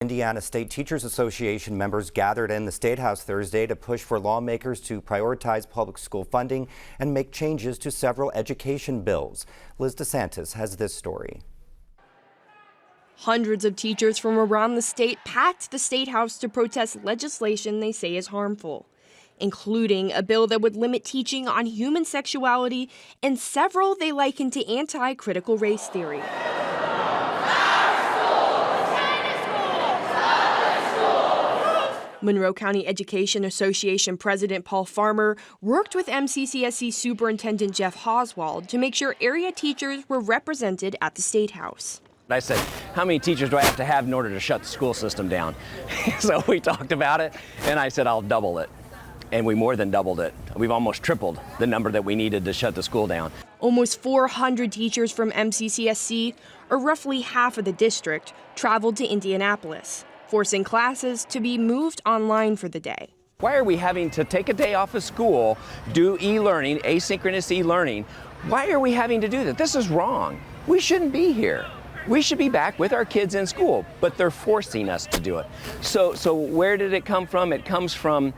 Indiana State Teachers Association members gathered in the State House Thursday to push for lawmakers to prioritize public school funding and make changes to several education bills. Liz DeSantis has this story. Hundreds of teachers from around the state packed the State House to protest legislation they say is harmful, including a bill that would limit teaching on human sexuality and several they liken to anti-critical race theory. Monroe County Education Association President Paul Farmer worked with MCCSC Superintendent Jeff Oswald to make sure area teachers were represented at the State House. I said, how many teachers do I have to have in order to shut the school system down? So we talked about it, and I said, I'll double it. And we more than doubled it. We've almost tripled the number that we needed to shut the school down. Almost 400 teachers from MCCSC, or roughly half of the district, traveled to Indianapolis, forcing classes to be moved online for the day. Why are we having to take a day off of school, do e-learning, asynchronous e-learning? Why are we having to do that? This is wrong. We shouldn't be here. We should be back with our kids in school, but they're forcing us to do it. So where did it come from? It comes from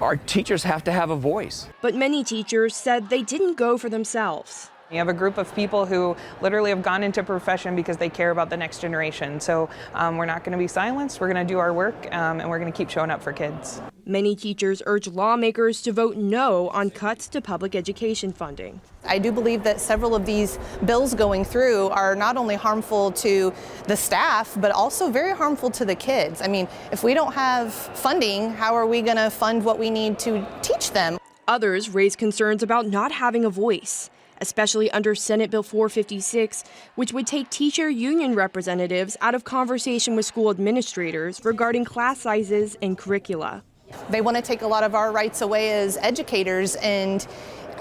our teachers have to have a voice. But many teachers said they didn't go for themselves. You have a group of people who literally have gone into profession because they care about the next generation. So we're not going to be silenced. We're going to do our work, and we're going to keep showing up for kids. Many teachers urge lawmakers to vote no on cuts to public education funding. I do believe that several of these bills going through are not only harmful to the staff, but also very harmful to the kids. I mean, if we don't have funding, how are we going to fund what we need to teach them? Others raise concerns about not having a voice, especially under Senate Bill 456, which would take teacher union representatives out of conversation with school administrators regarding class sizes and curricula. They want to take a lot of our rights away as educators, and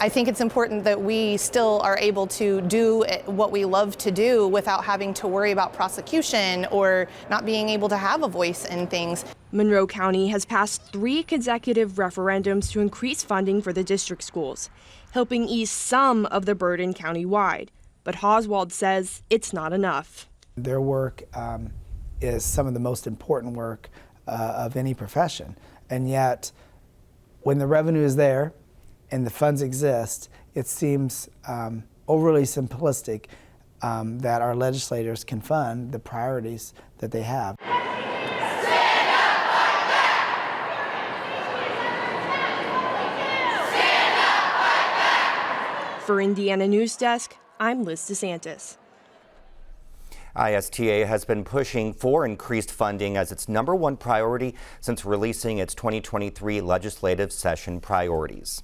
I think it's important that we still are able to do what we love to do without having to worry about prosecution or not being able to have a voice in things. Monroe County has passed 3 consecutive referendums to increase funding for the district schools, helping ease some of the burden countywide. But Oswald says it's not enough. Their work is some of the most important work of any profession. And yet, when the revenue is there and the funds exist, it seems overly simplistic that our legislators can fund the priorities that they have. For Indiana News Desk, I'm Liz DeSantis. ISTA has been pushing for increased funding as its #1 priority since releasing its 2023 legislative session priorities.